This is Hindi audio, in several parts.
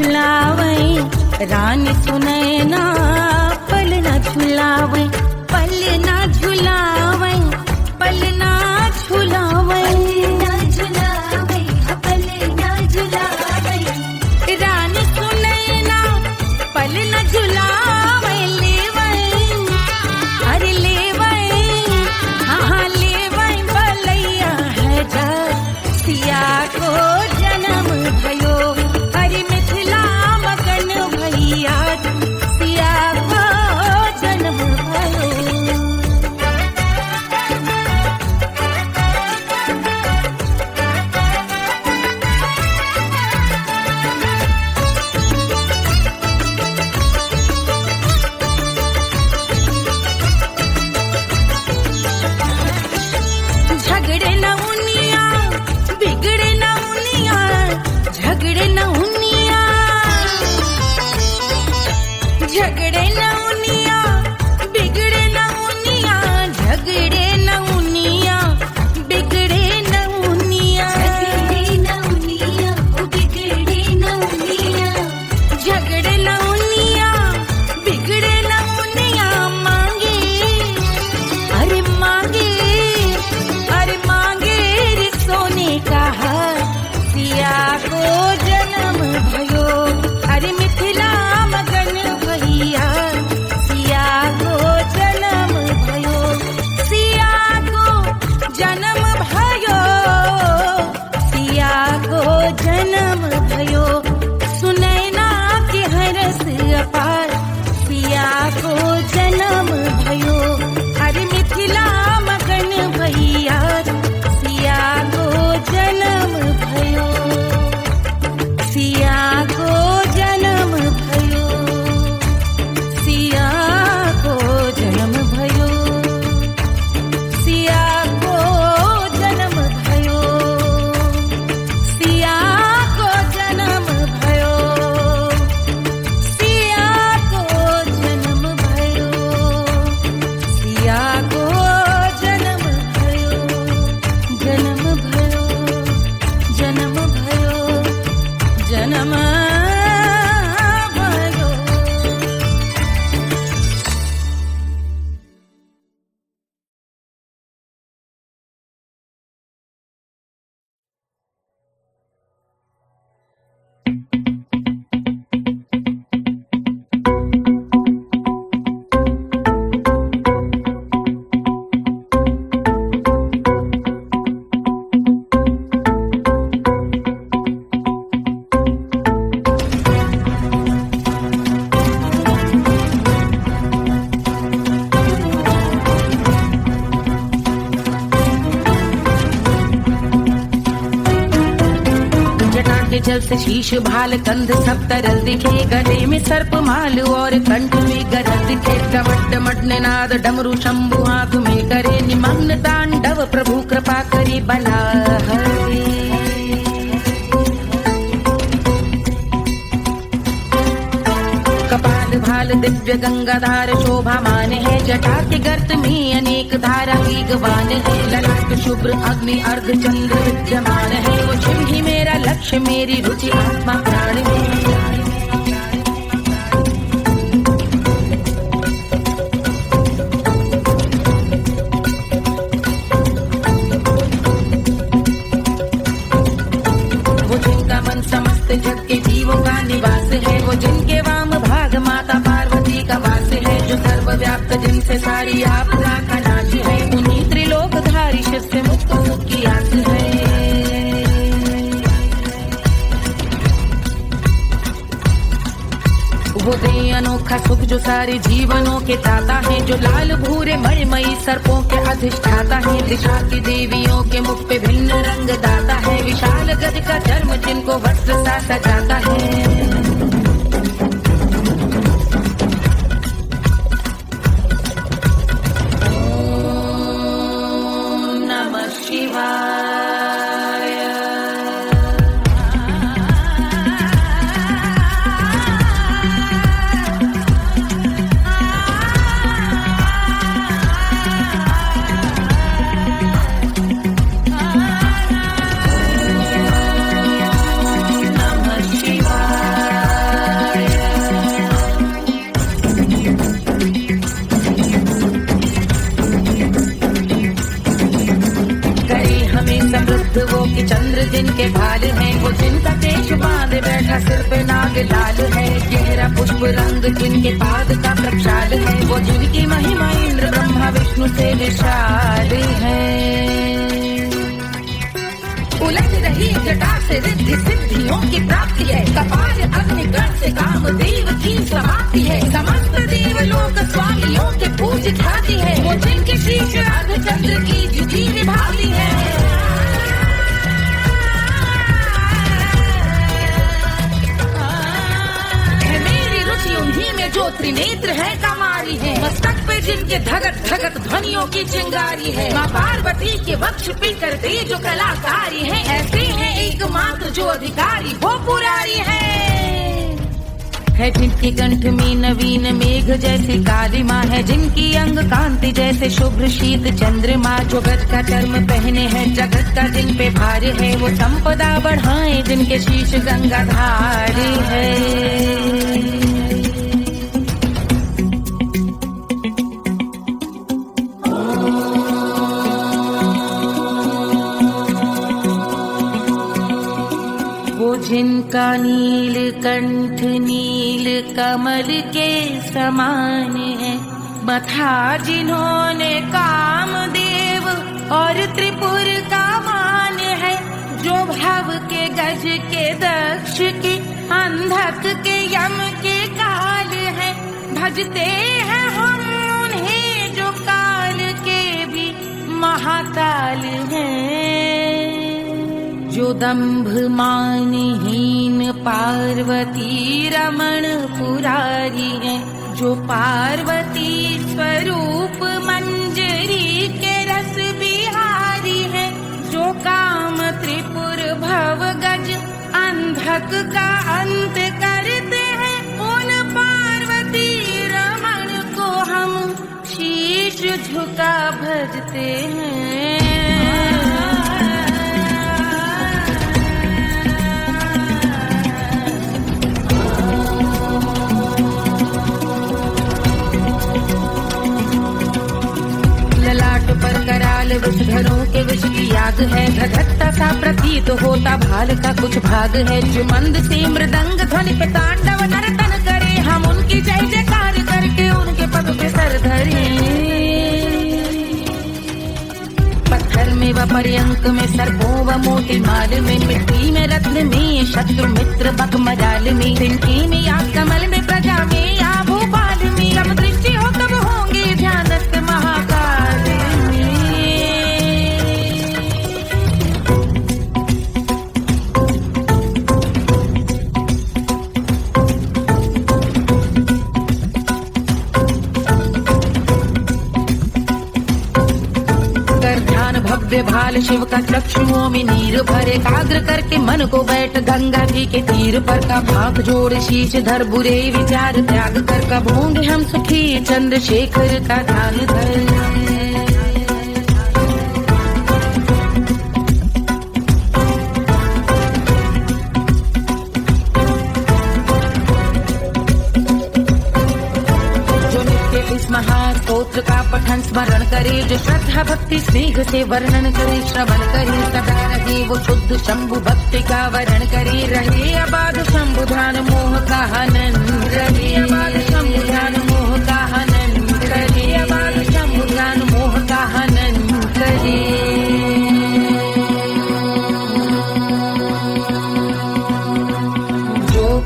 झुलावे रानी सुनैना, पल न झुलावे, पल न झुलावे, पल न झुलावे, पल न झुलावे, रानी सुनैना पल न झुलावे, लेवे अरे लेवे, हाँ लेवे बलैया है जा सिया को जन्म भयो, अरे मिथिला मगन भैया सिया को जन्म भयो। झगड़े न उनिया बिगड़े न उनिया, झगड़े न उनिया, झगड़े न उनिया बिगड़े न उनिया, झगड़े न उनिया बिगड़े न उनिया, झगड़े न उनिया बिगड़े न उनिया, झगड़े न उनिया बिगड़े न उनिया, मांगे अरे मांगे, अरे मांगे रे सोने का हार सिया को जन्म भयो, अरे मिथिला मगन भैया सिया को जन्म भयो, सिया को जन्म भयो, सिया को जन्म भयो, सुनैना के हरस अपार सिया को जन्म भयो, अरे मिथिला मगन भैया सिया को जन्म भयो, सिया को जन्म भयो, सिया को जन्म भयो, सिया को जन्म भयो, सिया को जन्म भयो, सिया को जन्म भयो, सिया को जन्म भयो, जन्म भयो, जन्म भयो, जन्म भयो। जल से शीश भाल कंध सब तरल दिखे, गले में सर्प माल और कंठ में गरज दिखे, डमट डमट निनाद डमरू शंभु हाथ में करे निमग्न तांडव, प्रभु कृपा करी बला हरे। कपाल भाल दिव्य गंगाधार शोभामान है, जटा के गर्त में अनेक धारा की गवान है, ललाट शुभ्र अग्नि अर्ध चंद्र विद्यमान है, वो शिव ही मेरा लक्ष्य मेरी रुचि आत्मा प्राण है। वो जिनका मन समस्त जग के जीवों का निवास है, वो जिनके वाम भाग माता पार्वती का वास है, जो सर्वव्याप्त जिनसे सारी आपदा का नाश है, उन्हीं त्रिलोकधारी शिव से मुक्त सुख की आस है। वो दे अनोखा सुख जो सारे जीवनों के दाता है, जो लाल भूरे मणिमयी सर्पों के अधिष्ठाता है, दिशा की देवियों के मुख पे भिन्न रंग दाता है, विशाल गज का चर्म जिनको वस्त्र सा सजाता है। शिवाय। जिनके पाद का प्रक्षाल है, वो जिनकी महिमा इंद्र ब्रह्मा विष्णु से विशाल है। उलझ रही जटा से रिद्धि सिद्धियों की प्राप्ति है, कपाल अग्निगण से कामदेव की समाप्ति है। समस्त देव लोक स्वामियों के पूज ख्याति है, वो जिनके शीश अर्धचंद्र की जुटी निभाती है। उन्हीं में जो त्रिनेत्र है कमारी है, मस्तक पे जिनके धगत धगत ध्वनियों की चिंगारी है। माँ पार्वती के वक्ष पे करते जो कलाकारी है, ऐसे हैं एकमात्र जो अधिकारी वो पुरारी है जिनके कंठ में नवीन मेघ जैसी काली माँ है, जिनकी अंग कांति जैसे शुभ्र शीत चंद्रमा। जो गज का चर्म पहने हैं जगत का जिन पे भार है, वो संपदा बढ़ाए जिनके शीश गंगाधारी है। जिनका नील कंठ नील कमल के समान है, मथा जिन्होंने कामदेव और त्रिपुर का मान है। जो भव के गज के दक्ष के अंधक के यम के काल है, भजते हैं हम उन्हें जो काल के भी महाकाल हैं। जो दंभ मानहीन पार्वती रमण पुरारी है, जो पार्वती स्वरूप मंजरी के रस बिहारी है। जो काम त्रिपुर भव गज अंधक का अंत करते हैं, उन पार्वती रमण को हम शीश झुका भजते हैं। पर कराल विषधरों के विष की याग है, धधकता सा प्रतीत होता भाल का कुछ भाग है। जो मंद से मृदंग ध्वनि पे तांडव नर्तन करे, हम उनकी जय जयकार करके उनके पद पे सर धरे। पत्थर में व पर्यंक में सर्पों व मोती माल में, मिट्टी में रत्न में शत्रु मित्र बक मजाल में, तिनके में या कमल में प्रजा में या भोपाल में। जब दृष्टि हो तब होंगे ध्यानस्थ महाकाल। भव्य भाल शिव का चक्षुओं में नीर भरे, एकाग्र करके मन को बैठ गंगा जी के तीर पर। का भाग जोड़ शीश धर बुरे विचार त्याग कर, कब होंगे हम सुखी चंद्रशेखर का ध्यान धर। महास्तोत्र का पठन स्मरण करे, जो श्रद्धा भक्ति स्नेह से वर्णन करे, श्रवण करे सदा रहे वो शुद्ध शंभु भक्ति का वरण करे। रहे अबाध शंभु ध्यान मोह का हनन, रहे अबाध शंभु ध्यान मोह का हनन, रहे अबाध शंभु ध्यान मोह का हनन करे।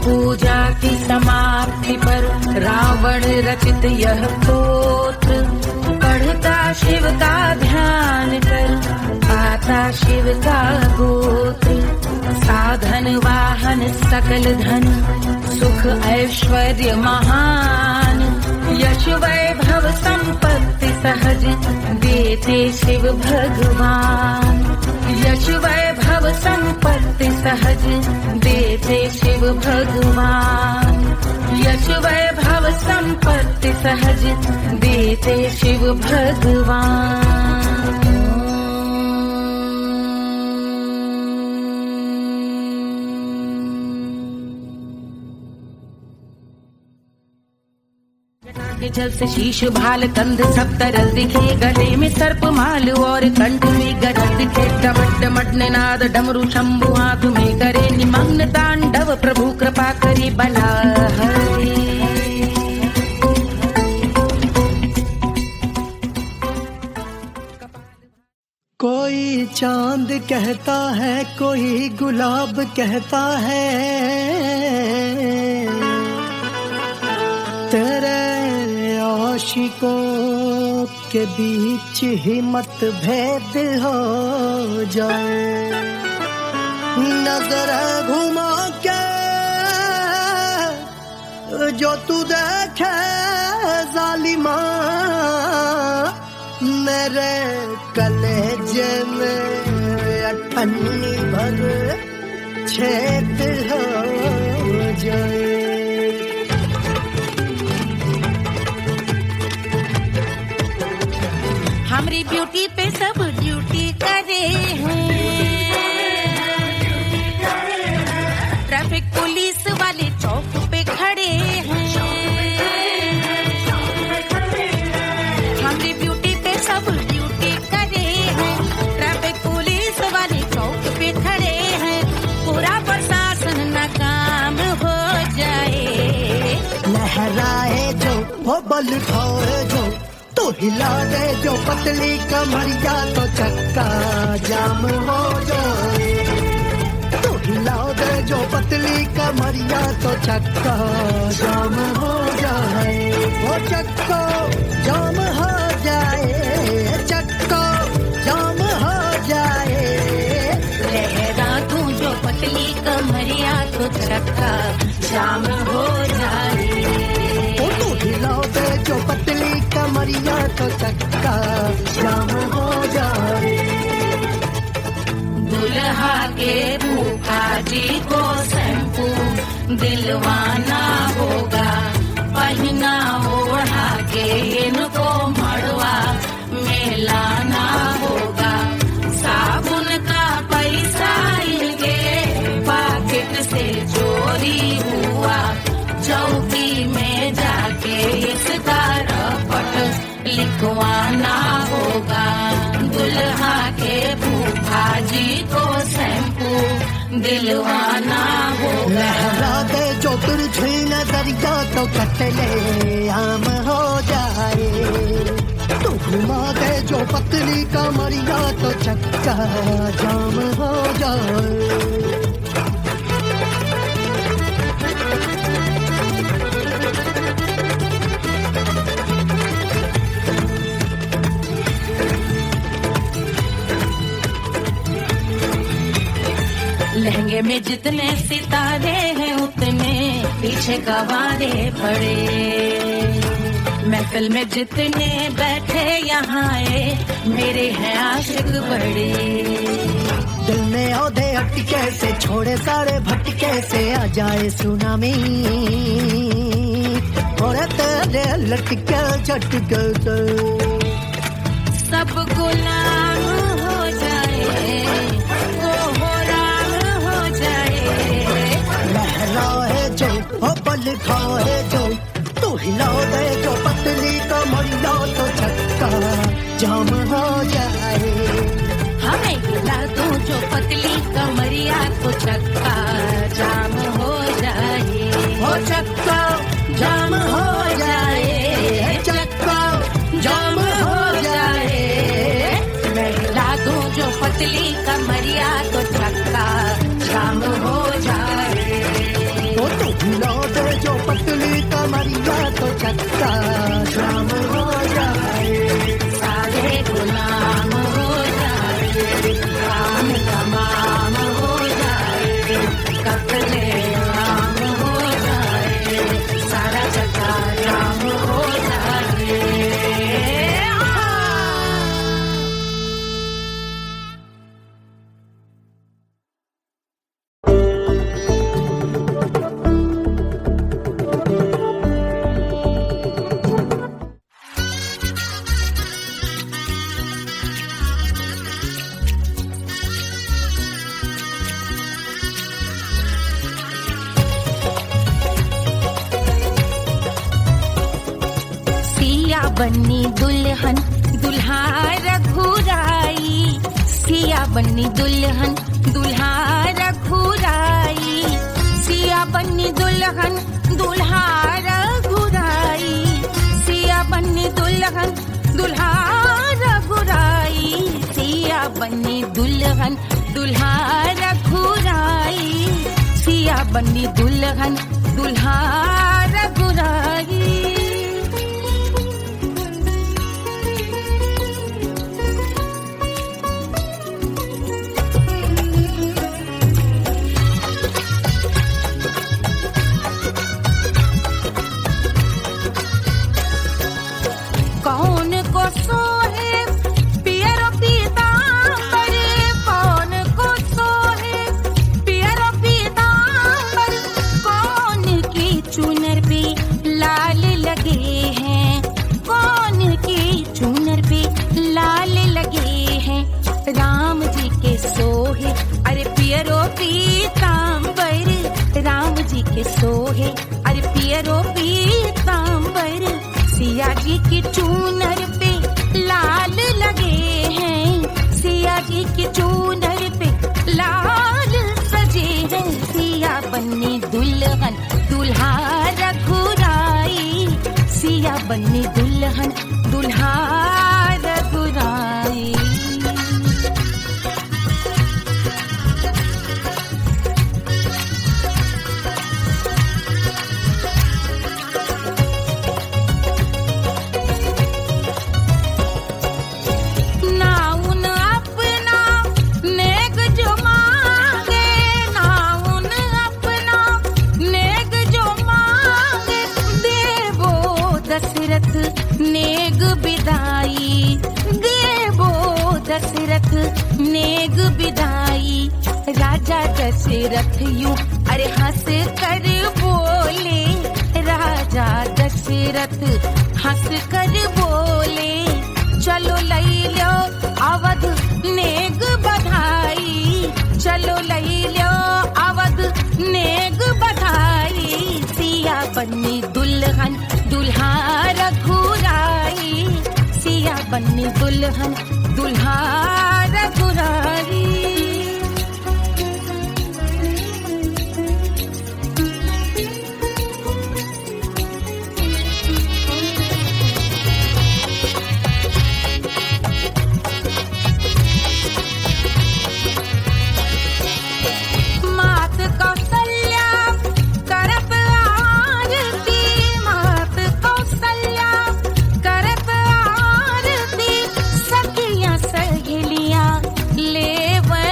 पूजा की समाप्ति पर रावण रचित यह स्तोत्र, पढ़ता शिव का ध्यान कर पाता शिव का गोत्र। साधन वाहन सकल धन सुख ऐश्वर्य महान, यश वैभव संपत्ति सहज देते शिव भगवान। यश वैभव संपत्ति सहज देते शिव भगवान। यश वैभव संपत्ति सहज देते शिव भगवान। के जल से शीश भाल कंध सब तरल दिखे, गले में सर्प माल और कंठ में गरज दिखे। डमट डमट निनाद डमरू शंभु हाथ में करे निमग्न तांडव, प्रभु कृपा करे बला हरे। कहता है कोई गुलाब कहता है, तेरे आशिकों के बीच ही मतभेद हो जाए। नजर घुमा के जो तू देखे जालिमा, मेरे कलेजे में अठन्नी भर छेद हो जाए। हमारी ब्यूटी पे सब ड्यूटी करे हैं, ट्रैफिक पुलिस वाले चौक पे खड़े हैं। हमारी ब्यूटी पे सब ड्यूटी करे हैं, ट्रैफिक पुलिस वाले चौक पे खड़े हैं। पूरा प्रशासन नाकाम हो जाए। लहराए जो वो बल खाए जो, तो हिला दे जो पतली कमरिया, तो चक्का जाम हो जाए। तो हिला दे जो पतली कमरिया, तो चक्का जाम हो जाए। वो चक्का जाम हो जाए, चक्का जाम हो जाए। लहरा तू जो पतली कमरिया, तो चक्का जाम हो जाए। तो हिला दे जो पतली कमरिया, तो चक्का जाम हो जाए। दुल्हा के फूफा जी को शैम्पू दिलवाना होगा, पहना ओढ़ा के इनको मड़वा में लाना होगा। साबुन का पैसा इनके पॉकेट से चोरी हुआ, चौकी में जाके इसका रपट लिखवाना होगा। दुल्हा के फूफा जी को शैम्पू दिलवाना होगा। लहरा दे जो तुरझी नजरिया, तो कतले आम हो जाए। तू घुमा दे जो पतली कमरिया, तो चक्का जाम हो जाए। लहंगे में जितने सितारे हैं, उतने पीछे गवारे पड़े। महफिल में जितने बैठे यहाँ आए, मेरे हैं आशिक बड़े। दिल में औधे अटके से, छोड़े सारे भटके से, आ जाए सुनामी और तेरे लटके झटके से सब गुलाम हो जाए, लहराए जो वो बल खाए जो, तू हिला दे जो पतली कमरिया, तो चक्का जाम हो जाए। हमें हिला दो जो पतली कमरिया, तो चक्का जाम हो जाए। वो चक्का जाम हो जाए, चक्का जाम हो जाए। मैं हिला दो जो पतली कमरिया, तो चक्का जाम हो जाए। वो तो हिला दे जो पतली कमरिया, तो चक्का जाम हो जाए। सारे गुलाम हो जाए, काम तमाम हो जाए, कपड़े आम हो जाए, सारा चक्का जाम हो जाए। बन्नी दुल्हन दुल्हा रघुराई, सिया बन्नी दुल्हन दुल्हा रघुराई, सिया बन्नी दुल्हन दुल्हा रघुराई, सिया बन्नी दुल्हन दुल्हा रघुराई, सिया बन्नी बनी दुल्हन दुल्हा रघुराई, सिया बनी दुल्हन दुल्हा रघुराई। कौन को सोहे पियरो पीतांबर, कौन को सोहे पियरो पीतांबर, कौन की चुनर पे लाल लगे हैं, कौन की चुनर पे लाल लगे हैं। राम जी के सोहे अरे पियरो पीतांबर, राम जी के सोहे अरे पियरो पीतांबर, सिया जी की चूनर पे लाल लगे हैं, सिया जी की चूनर पे लाल सजे हैं। सिया बनी दुल्हन दुल्हा रघुराई, सिया बनी दुल्हन दुल्हा रघुराई। नेग बिदाई देवो दशरथ नेग बिदाई, राजा दशरथ यूं अरे हंस कर बोले, राजा दशरथ हंस कर बोले, चलो लई लो अवध नेग बधाई, चलो लई लो अवध नेग बधाई। सिया बनी दुल्हन दुल्हा रघुराई, सिया बनी दुल्हन दुल्हा रघुराई। मात कौशल्या करत आरती, मात कौशल्या करत आरती, सखियां सहेलियां लेवन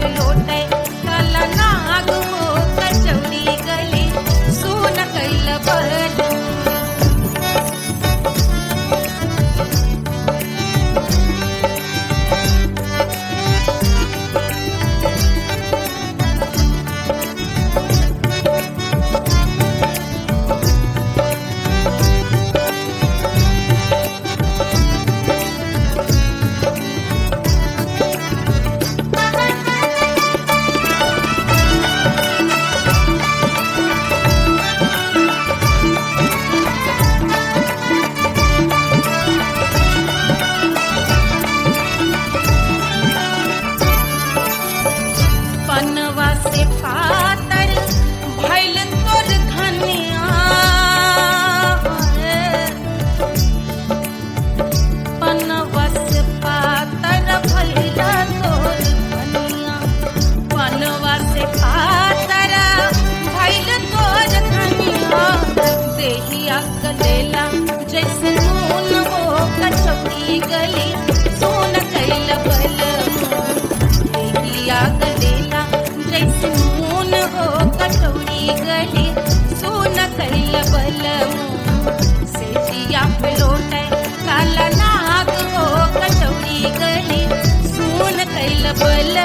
पे लोटे काला नाग हो कचौड़ी गली सुन कैल बल पनवा से पातर भइल तोर धनिया पनवा से पातर भइल तोर धनिया पनवा से पातर भइल तोर धनिया देहिया कलेला जैसे नून हो कचौड़ी गली सोन कैल बल देहिया कलेला जैसे नून हो कटोरी गली सोन कैल बल से जिया पे लोटे काला नाग हो कटोरी गली सोन कैल बल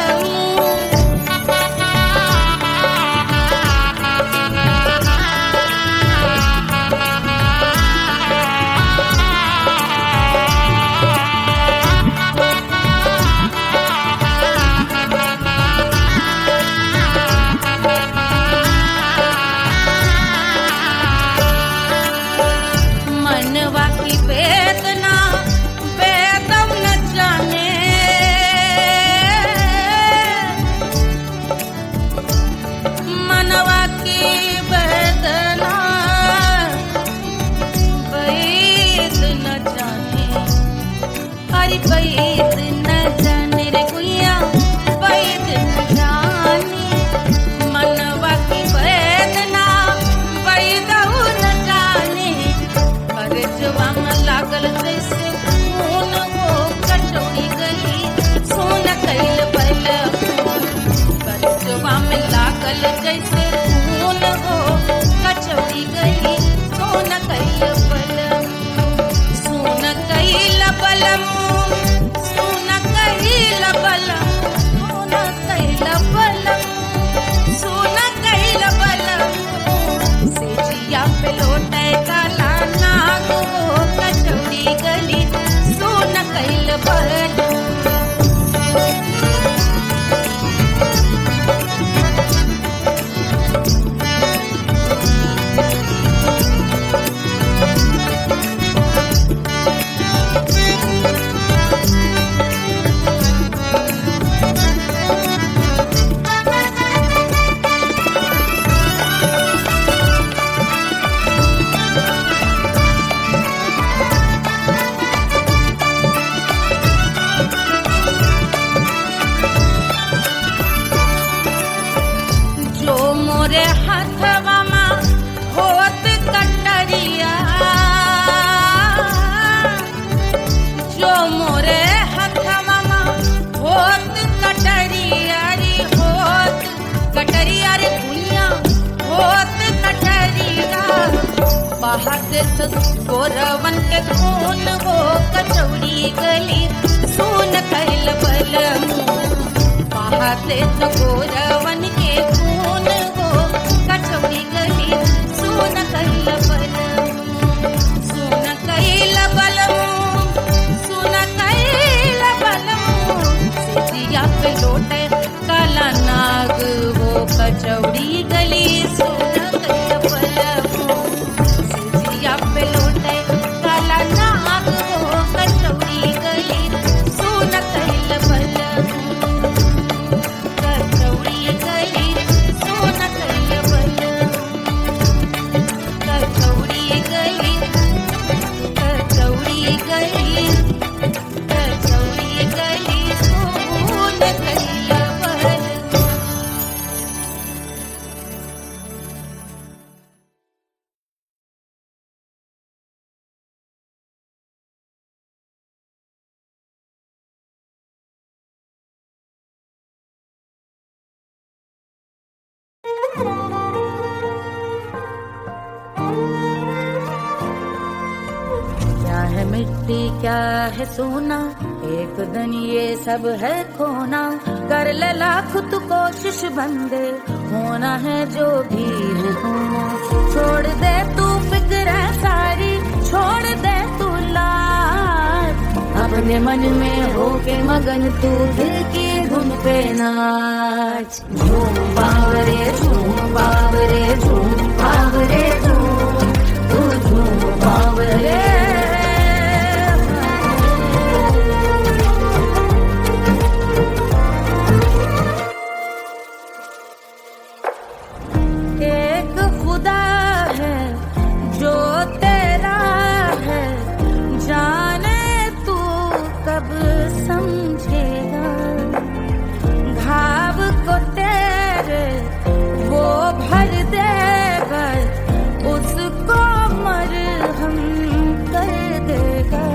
मनवा की वेदना वेदम न जाने मनवा की वेदना वेद न जाने अरे वेद न जाने रे गुइया वेद न जाने मनवा की वेदना वेद न जाने करजवा में लागल जैसे खून हो कटोरी गली सोन कैल बल करजवा में लागल जैसे खून हो कचौड़ी गली सोन कैल बल सोन कैल बलम सोन कैल बलम सोन कैल बलम सोन कैल बलम से जिया पे लोटे काला नाग हो कचौड़ी गली सोन कैल बल जो मोरे हाथवा में होत कटरिया जो मोरे हाथवा में होत कटरिया रे होत कटरिया रे भुइया होत कटरिया बहाते तो गोरवन के खून हो कचौड़ी गली सोन कैल बल बहाते तो गोरवन के खून हो कचौड़ी गली सोन कैल बल सोन कैल बल सोन कैल बल सिया पे लोटे काला नाग हो कचौड़ी गली सोन कैल बल सिया पे लोटे काला नाग हो कचौड़ी गली सोन कैल बल कचौड़ी गली सोन कैल बल कचौड़ी गली कचौड़ी गली कचौड़ी गली सोन कैल मिट्टी क्या है सोना, एक दिन ये सब है खोना। कर ले लाख तू कोशिश बंदे, होना है जो भी है होना। छोड़ दे तू फिक्र सारी, छोड़ दे तू लाज, अपने मन में होके मगन तू दिल की धुन पे नाच। झूम बावरे झूम बावरे झूम बावरे झूम, तू झूम बावरे। एक खुदा है जो तेरा है, जाने तू कब समझेगा। घाव को तेरे वो भर देगा, उसको मरहम कर देगा।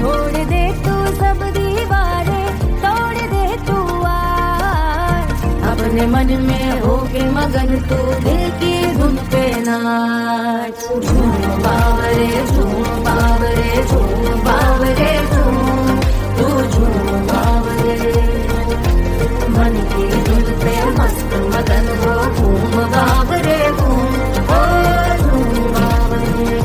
तोड़ दे तू सब दीवारें, तोड़ दे तू आज, अपने मन में होके मगन तू दिल की धुन पे नाच। झूम बावरे झूम बावरे झूम बावरे झूम, तू झूम बावरे। मन की धुन पे मस्त मगन हो, घूम बावरे घूम, ओ झूम बावरे।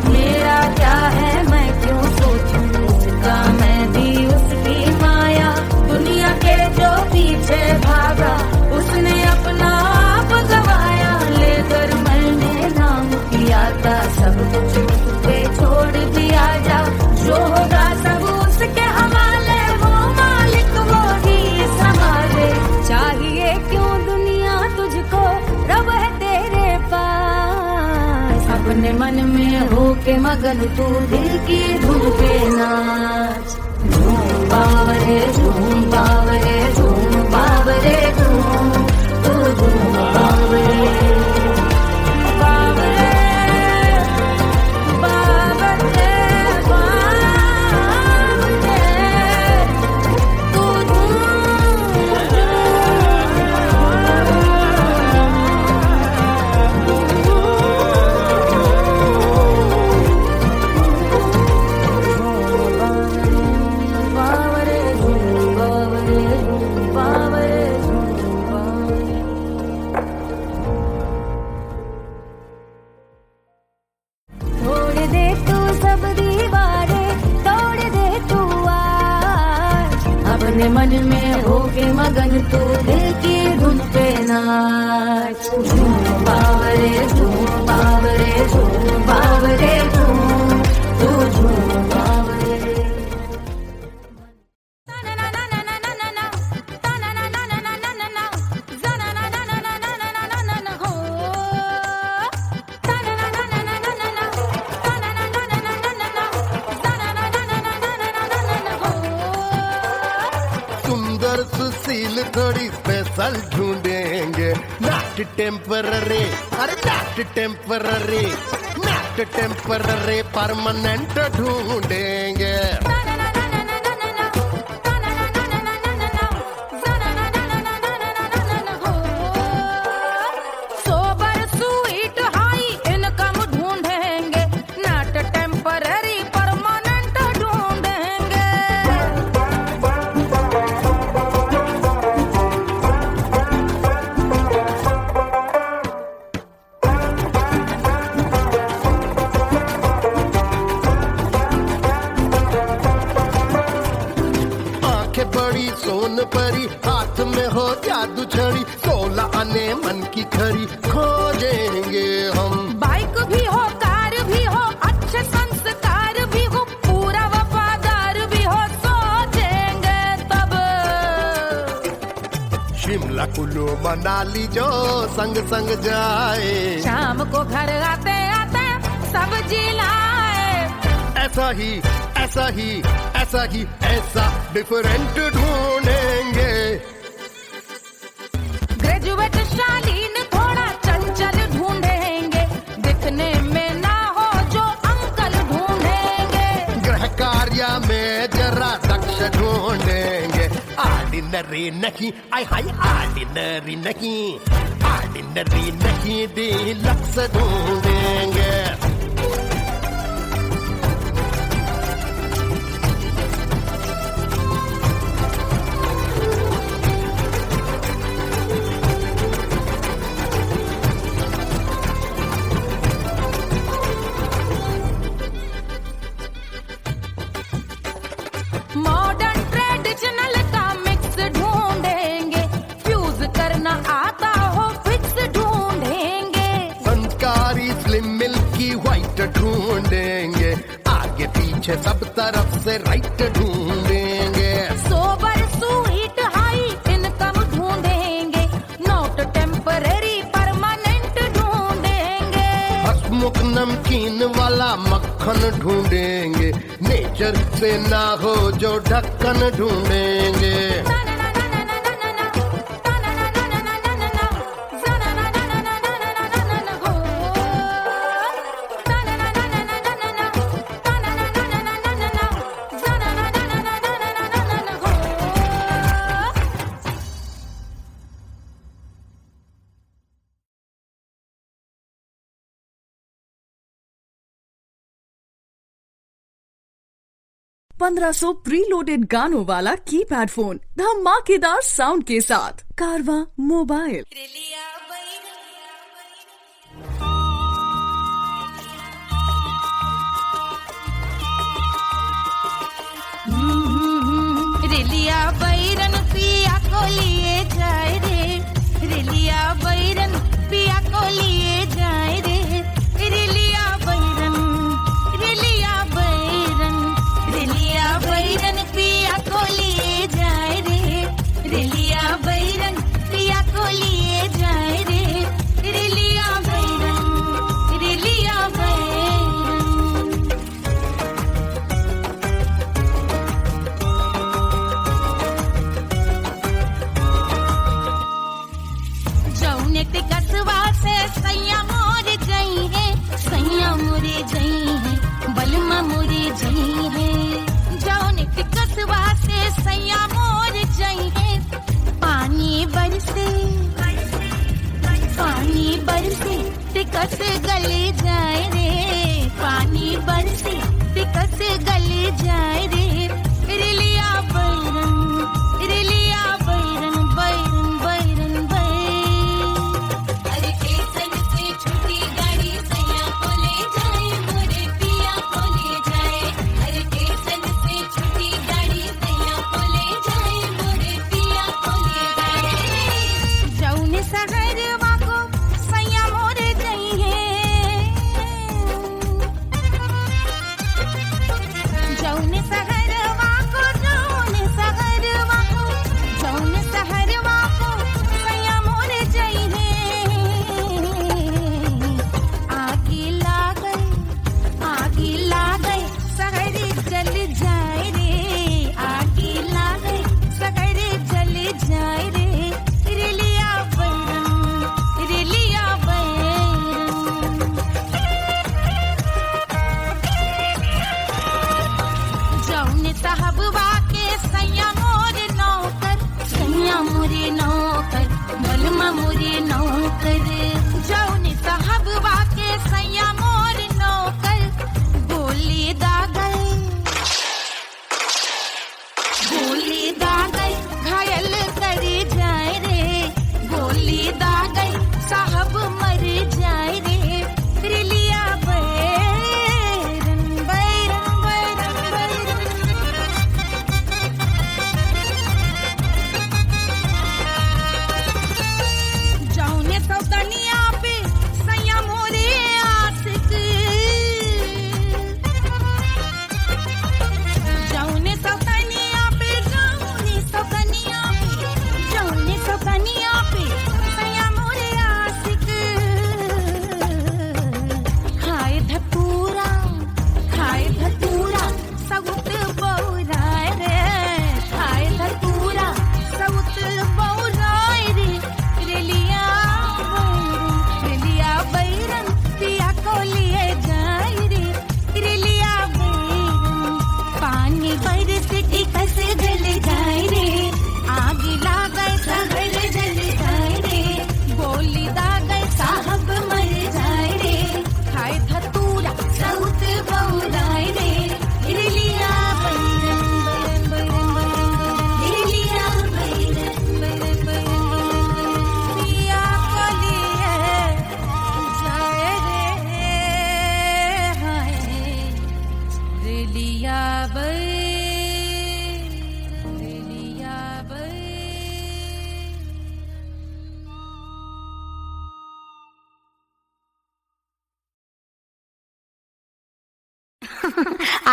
मेरा क्या है मैं क्यों सोचूं उसका, मैं भी उसकी माया। दुनिया के जो पीछे भागा, उसने अपना आप गवाया। लेकर मैंने नाम किया था, सब कुछ मुझ पे छोड़ दिया जा। जो होगा सब उसके हवाले, वो मालिक वो ही संभाले। चाहिए क्यों दुनिया तुझको, रब है तेरे पास। अपने मन में होके मगन तू दिल की धुन पे नाच। झूम बावरे झूम बावरे झूम बावरे झूम, तू झूम बावरे। बावरे बावरे बावरे, तू बावरे झूम बावरे झूम बावरे झूम बावरे। तोड़ दे तू सब दीवारें, तोड़ दे तू आज, अपने मन में होके मगन तू दिल की धुन पे नाच। झूम बावरे झूम बावरे झूम बावरे झूम, तू झूम बावरे। सुंदर सुशील थोड़ी स्पेशल ढूंढेंगे, नॉट टेम्पररी, अरे not temporary, not temporary, permanent ढूंढेंगे। सोबर स्वीट हाई इनकम ढूंढेंगे, नॉट टेम्पररी परमानेंट ढूंढेंगे। आंखें बड़ी सोन परी, हाथ में हो जादू छड़ी, 16 आने मन की खरी खोजेंगे हम। बाइक भी हो कार भी हो, अच्छे संस्कार भी हो, पूरा वफादार भी हो, सोचेंगे तब। शिमला कुल्लू मनाली जो संग संग जाए, शाम को घर आते आते सब्जी लाए। ऐसा ही ऐसा ही ऐसा ही ऐसा डिफरेंट ढूंढेंगे। ग्रेजुएट शालीन थोड़ा चंचल ढूंढेंगे, दिखने में ना हो जो अंकल ढूंढेंगे। गृह कार्य में जरा दक्ष ढूंढेंगे, ऑर्डिनरी नहीं, आय हाय ऑर्डिनरी नहीं, ऑर्डिनरी नहीं, डीलक्स ढूंढेंगे। पीछे सब तरफ से राइट ढूंढेंगे। सोबर स्वीट हाई इनकम ढूंढेंगे, नोट टेम्पररी परमानेंट ढूंढेंगे। हंसमुख नमकीन वाला मक्खन ढूंढेंगे, नेचर से ना हो जो ढक्कन ढूंढेंगे। ₹1500 प्रीलोडेड गानों वाला कीपैड फोन धमाकेदार साउंड के साथ कारवा मोबाइल। रिलिया बैरन पिया को लिए जाए रे, रिलिया बैरन पिया को लिए जाए रे। रिलिया बैरन, रिलिया बैरन, रिलिया बैरन पिया को लिए जाए रे, रिलिया बैरन पिया को लिए जाए रे। रिलिया बैरन, रिलिया बैरन। जौने टिकटवा से सैया मोर जई है, सैया मोरे जई है, बलमा मोरे जई है। जौने टिकटवा से सैया मोर जई है, पानी बरसे, पानी बरसे टिकट गले जाए रे, पानी बरसे टिकट गले जाए रे। रिलिया बैरन, रिलिया बैरन, बैरन बैरन बैरन। अरे स्टेशन से छूटी गाड़ी सैया को ले जाए, मोरे पिया को ले जाए। अरे स्टेशन से छूटी गाड़ी सैया को ले जाए, मोरे पिया को ले जाए। जौने सहरवा को सैया मोरे गई है, जौने सहरवा को, जौने सहरवा को, जौने सहरवा को सैया मोरे जई है। आगे लागल, आगे लागल सहरे जल जाए रे, आगे लागल सहरे जल जाए रे। रिलिया बैरन, रिलिया बैरन। जौने साहबवा के सैया मोर नौकर, सैया मोरे नौकर, बलमा मोरे नौकर। जौने साहबवा के सैया मोर नौकर, गोली दागल, गोली दागल घायल करे जाए रे, गोली दागल साहब मर जाए रे। रिलिया बैरन, बैरन बैरन बैरन। जौने सौतनी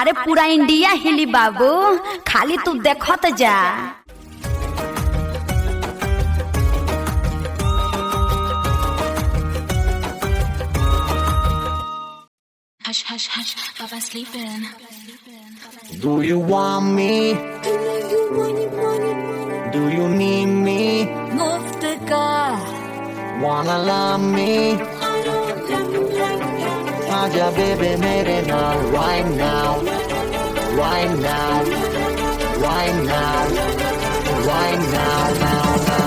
अरे पूरा इंडिया हिली बाबू, खाली तू देखत जा। Hush, hush, hush, Papa's sleeping. Do you want me? Do you need me? मुफ्त का Wanna love me? आजा baby मेरे नाल right now, right now, right now, right now, now, now.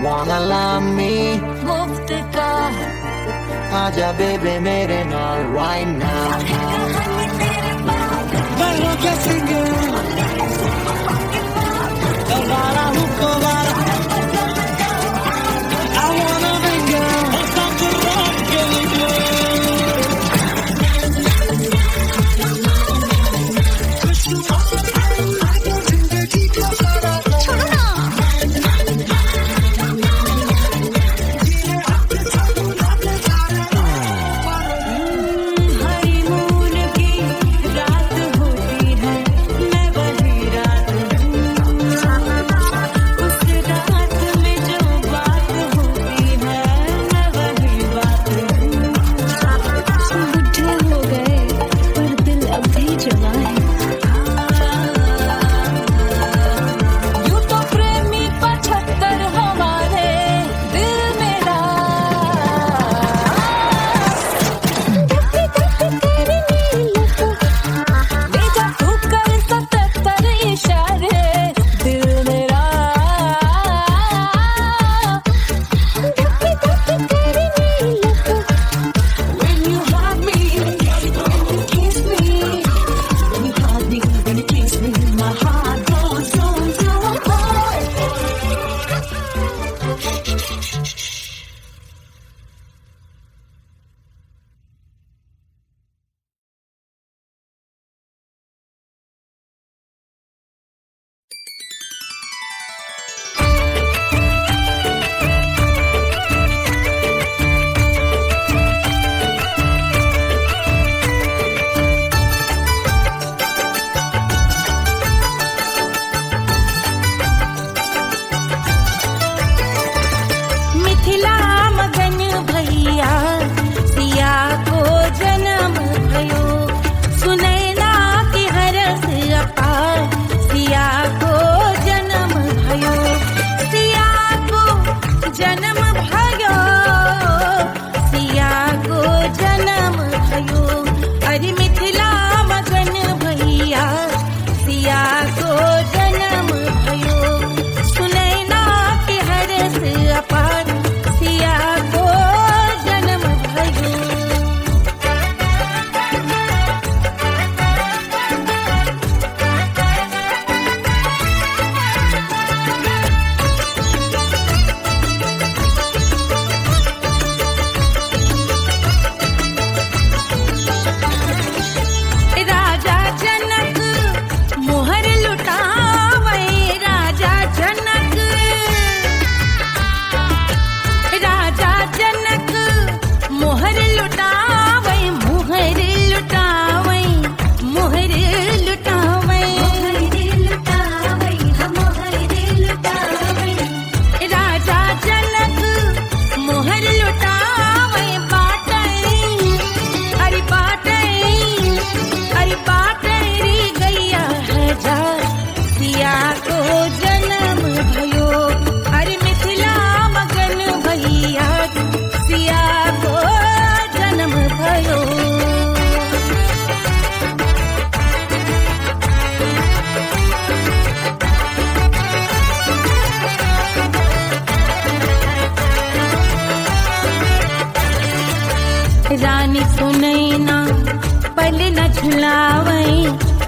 Wanna love me? मुफ्त का आजा baby मेरे नाल right now. हनीमून की रात होती है, मैं वही रात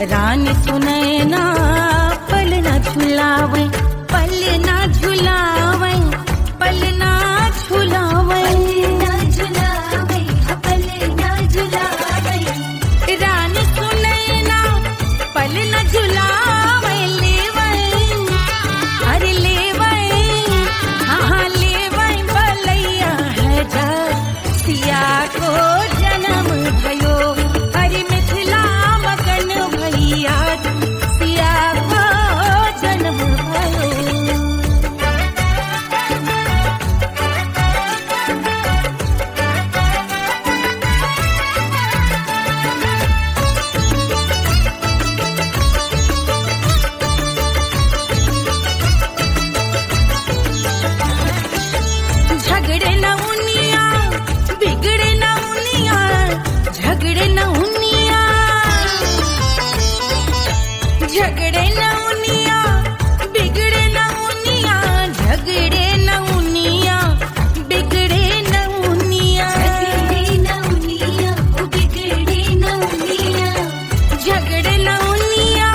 रानी सुनैना पल न झुलावे, पल न झुलावे, पल न झुलावे, पल न झुलावे, रानी सुनैना पल न झुलावे, लेवे अरे लेवे, हाँ लेवे बलैया है जा सिया को जन्म भयो, अरे मिथिला मगन भैया सिया को जन्म भयो। झगड़े न उनिया बिगड़े न उनिया, झगड़े न उनिया, झगड़े न उनिया बिगड़े न उनिया, झगड़े न उनिया बिगड़े न उनिया, झगड़े न उनिया बिगड़े न उनिया, झगड़े न उनिया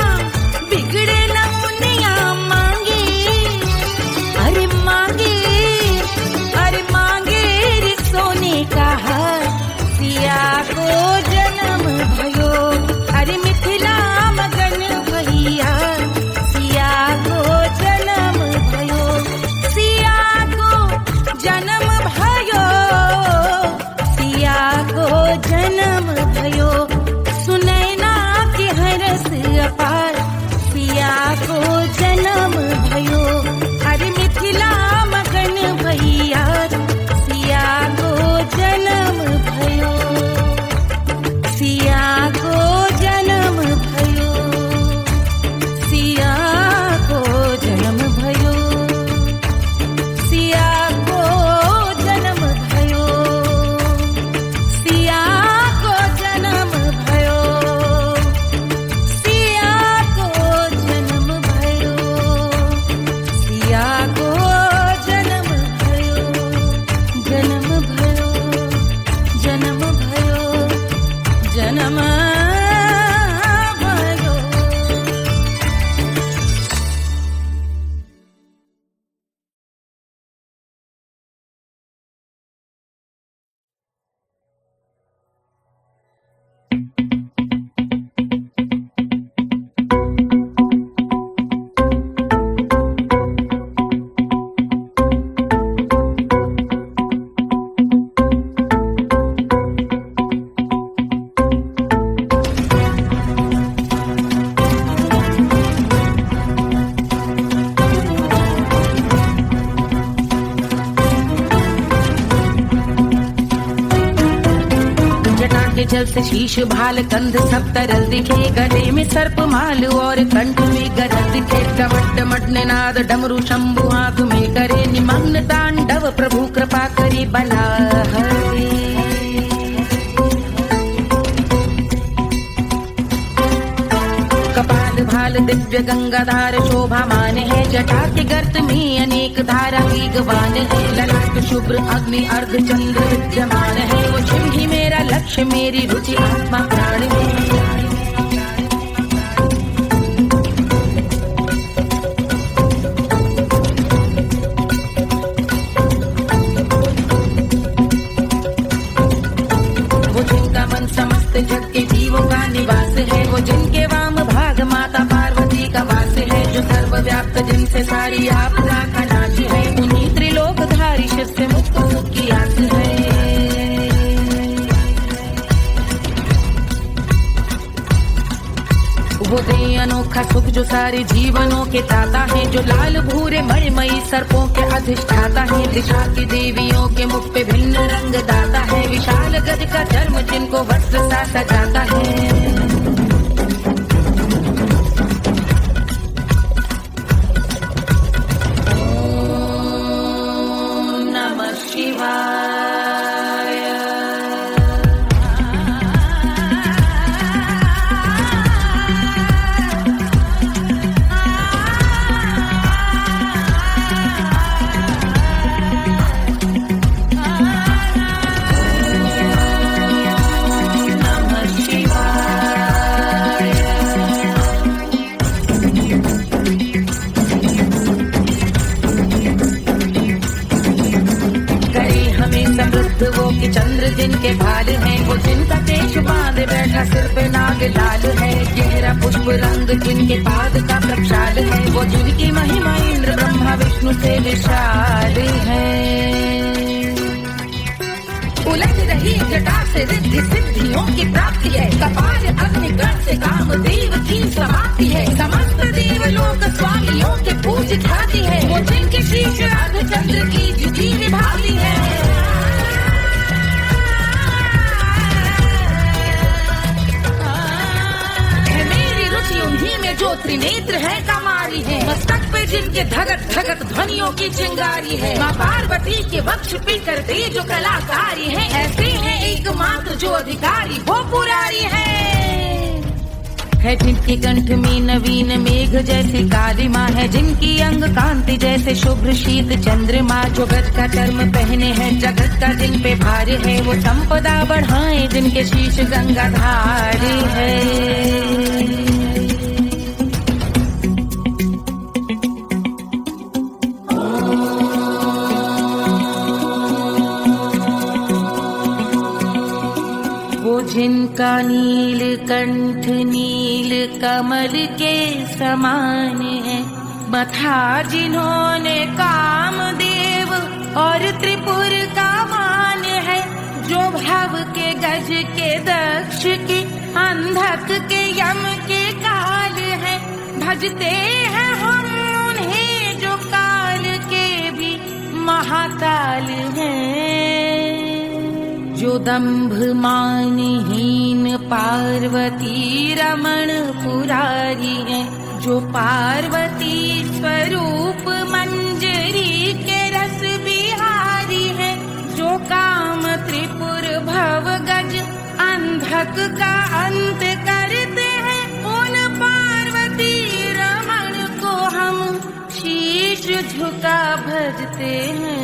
बिगड़े न उनिया, मांगे अरे मांगे, अरे मांगे रे सोने का हार सिया को जन्म भयो, अरे मिथिला मगन भैया सिया को जन्म भयो, सिया को जन्म भयो, सिया को जन्म भयो, सुनैना के हरस अपार सिया को जन्म भयो, अरे मिथिला मगन भैया सिया को जन्म भयो, सिया को जन्म भयो, सिया को जन्म भयो, सिया को जन्म भयो, सिया को जन्म भयो, सिया को जन्म भयो, सिया को जन्म भयो, जन्म भयो, जन्म भयो, जन्म भयो। जल से शीश भाल कंध सब तरल दिखे, गले में सर्प माल और कंठ में गरज दिखे, डमट डमट निनाद डमरू शंभु हाथ में करे निमग्न तांडव, प्रभु कृपा करे बला हरे। कपाल भाल दिव्य गंगाधार शोभामान है, जटा के गर्त में अनेक धारा की गवान है, ललाट शुभ्र अग्नि अर्ध चंद्र विद्यमान है, वो शिव ही मेरा लक्ष्य मेरी रुचि आत्मा प्राण है। वो जिनका मन समस्त जग के जीवों का निवास है, वो जिनके वाम भाग माता पार्वती का वास है, जो सर्वव्याप्त जिनसे सारी आपदा का नाश है, उन्हीं त्रिलोकधारी शिव से मुक्त सुख की आस है। वो दे अनोखा सुख जो सारे जीवनों के दाता है, जो लाल भूरे मणिमयी सर्पों के अधिष्ठाता है, दिशा की देवियों के मुख पे भिन्न रंग दाता है, विशाल गज का धर्म जिनको वस्त्र सा सजाता है। तथा सिर पे नाग लाल है, गहरा पुष्प रंग जिनके पाद का प्रक्षाल है, वो जिनकी महिमा इंद्र ब्रह्मा विष्णु से विशाल है। उलझ रही जटा से रिद्धि सिद्धियों की प्राप्ति है, कपाल अग्निगण से कामदेव की समाप्ति है, समस्त देवलोक स्वामियों के पूज ख्याति है, वो जिनके शीश अर्धचंद्र की जुटी निभाती है। मेरी रुचि उन्हीं में जो त्रिनेत्र है कमारी है, मस्तक पे जिनके धगत धगत ध्वनियों की चिंगारी है, माँ पार्वती के वक्ष पे करते जो कलाकारी है, ऐसे हैं एकमात्र जो अधिकारी वो पुरारी है जिनके कंठ में नवीन मेघ जैसे काली माँ है, जिनकी अंग कांति जैसे शुभ्र शीत चंद्रमा, जो गज का चर्म पहने हैं जगत का जिन पे भार है, वो संपदा बढ़ाए जिनके शीश गंगाधार है। जिनका नील कंठ नील कमल के समान है, मथा जिन्होंने कामदेव और त्रिपुर का मान है, जो भव के गज के दक्ष के अंधक के यम के काल है, भजते हैं हम उन्हें जो काल के भी महाकाल हैं, जो दंभ मानहीन पार्वती रमण पुरारी है, जो पार्वती स्वरूप मंजरी के रस बिहारी है, जो काम त्रिपुर भव गज अंधक का अंत करते हैं, उन पार्वती रमण को हम शीश झुका भजते हैं।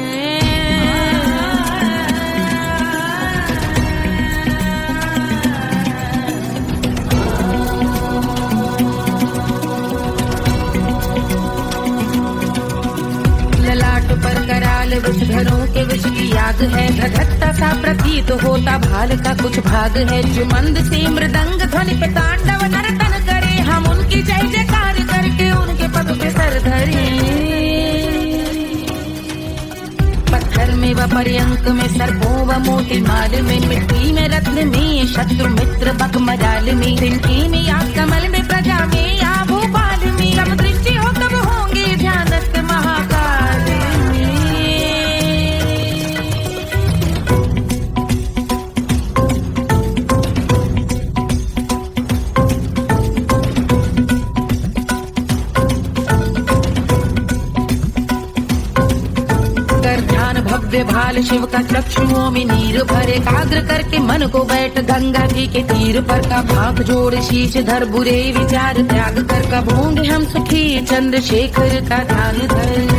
पर कराल विषधरों के विष की याद है, धधकता सा प्रतीत होता भाल का कुछ भाग है, जो मंद से मृदंग ध्वनि पे तांडव नर्तन करे, हम उनकी जय जयकार करके उनके पद पे सर धरे। पत्थर में व पर्यंक में सर्पों व मोती माल में, मिट्टी में रत्न में शत्रु मित्र बक मजाल में, तिनकी में या कमल में प्रजा में या भोपाल में, जब दृष्टि हो तब होंगे ध्यानस्थ महाकाल। भव्य भाल शिव का चक्षुओं में नीर भरे, एकाग्र करके मन को बैठ गंगा जी के तीर पर, का भाग जोड़ शीश धर बुरे विचार त्याग कर, कब होंगे हम सुखी चंद्रशेखर का ध्यान धर।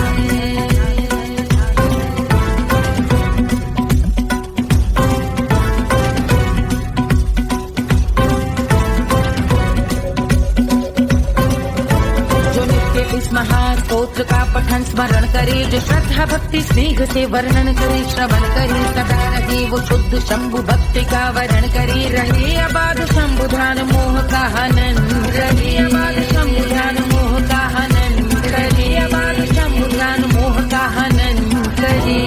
महास्तोत्र का पठन स्मरण करे, जो श्रद्धा भक्ति स्नेह से वर्णन करे, श्रवण करे सदा रहे वो शुद्ध शंभु भक्ति का वर्ण करे, रहे अबाध शंभु ध्यान मोह का हनन, रहे अबाध शंभु ध्यान मोह का हनन, रहे अबाध शंभु ध्यान मोह का हनन करे।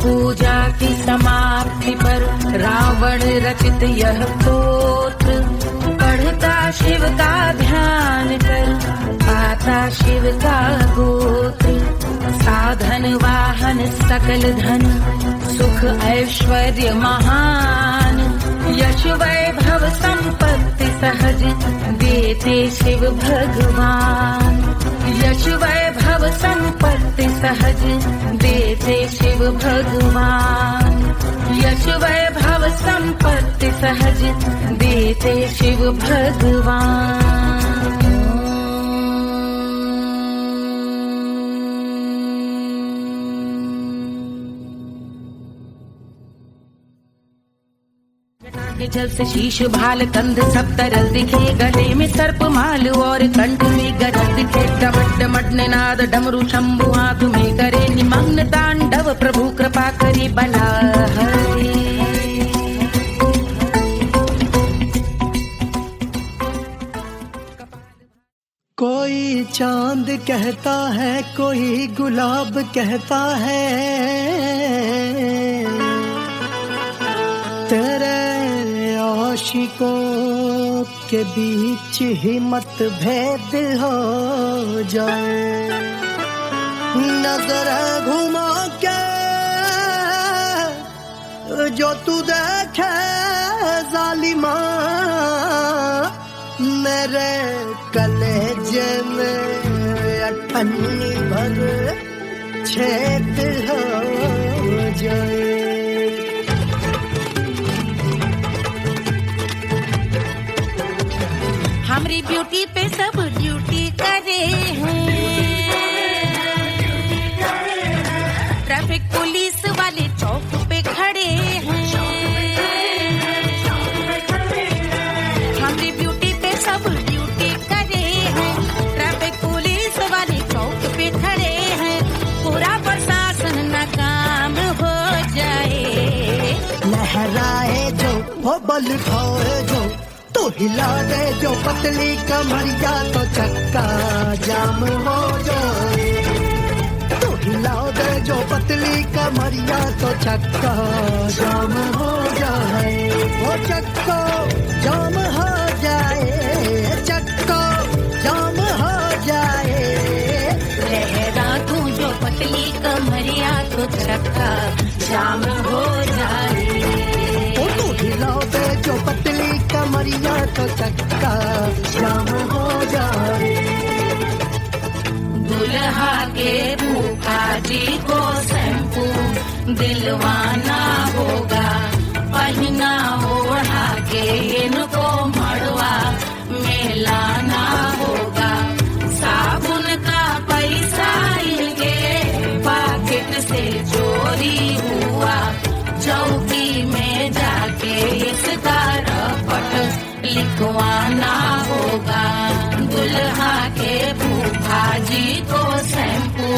पूजा की समाप्ति पर रावण रचित यह स्तोत्र, पढ़ता शिव का ध्यान कर पाता शिव का गोत्र, साधन वाहन सकल धन सुख ऐश्वर्य महान, यश वैभव संपत्ति सहज देते शिव भगवान, यश वैभव संपत्ति सहज देते शिव भगवान, यश वैभव संपत्ति सहज देते शिव भगवान। जलसे शीश भाल कंध सब तरल दिखे गले में सर्प माल और कंठ में गरज दिखे डमट डमट निनाद डमरू शंभु हाथ में करे निमग्न तांडव प्रभु कृपा करे बला हरे। कोई चांद कहता है कोई गुलाब कहता है तेरे आशिकों के बीच ही मतभेद हो जाए। नजर घुमा के जो तू देखे जालिमा मेरे कलेजे में अठन्नी भर छेद हो जाए। हमारी ब्यूटी पे सब ड्यूटी करे हैं, ट्रैफिक पुलिस वाले चौक पे खड़े हैं। हमारी ब्यूटी पे सब ड्यूटी करे हैं, ट्रैफिक पुलिस वाले चौक पे खड़े हैं। पूरा प्रशासन नाकाम हो जाए। लहराए जो वो बल खाए जो तो हिला दे जो पतली कमरिया तो चक्का जाम हो जाए। तो हिला दे जो पतली कमरिया तो चक्का जाम हो जाए। वो चक्का जाम हो जाए, चक्का जाम हो जाए। लहरा तू जो पतली कमरिया तो चक्का जाम हो जाए। वो तो हिला दे जो पतली कमरिया तो चक्का जाम हो जाए। दुल्हा के फूफा जी को शैम्पू दिलवाना होगा, पहना ओढ़ा के इनको मड़वा में लाना होगा। साबुन का पैसा इनके पॉकेट से चोरी हुआ, चौकी में जाके इसका रपट लिखवाना होगा। दुल्हा के फूफा जी को शैम्पू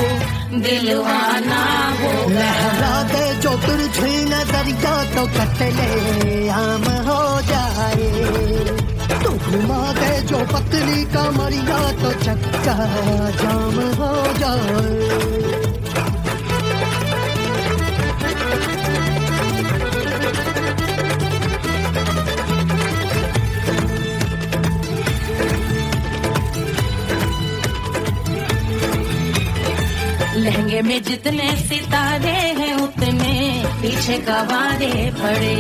दिलवाना होगा। लहरा दे जो तुरझी नजरिया तो कतले आम हो जाए। तू घुमा दे जो पतली कमरिया तो चक्का जाम हो जाए। लहंगे में जितने सितारे हैं उतने पीछे गवारे पड़े।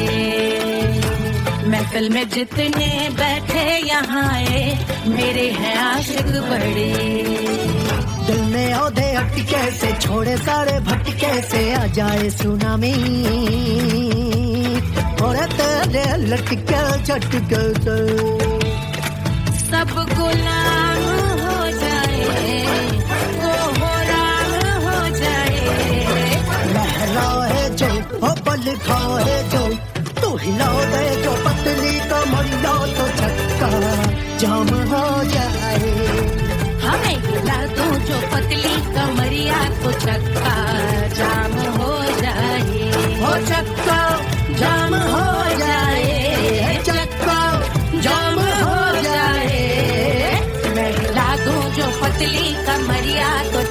महफिल में जितने बैठे यहाँ आए मेरे हैं आशिक बड़े। दिल में औधे अटके से छोड़े सारे भटके से आ जाए सुनामी और तेरे लटके झटके से सब गुलाम हो जाए, लहराए जो वो बल खाए जो तू हिला दे जो पतली कमरिया तो चक्का जाम हो जाए। हमें हिला दो जो पतली कमरिया तो चक्का जाम हो जाए। वो चक्का जाम हो जाए, चक्का जाम हो जाए। मैं हिला दूं जो पतली कमरिया तो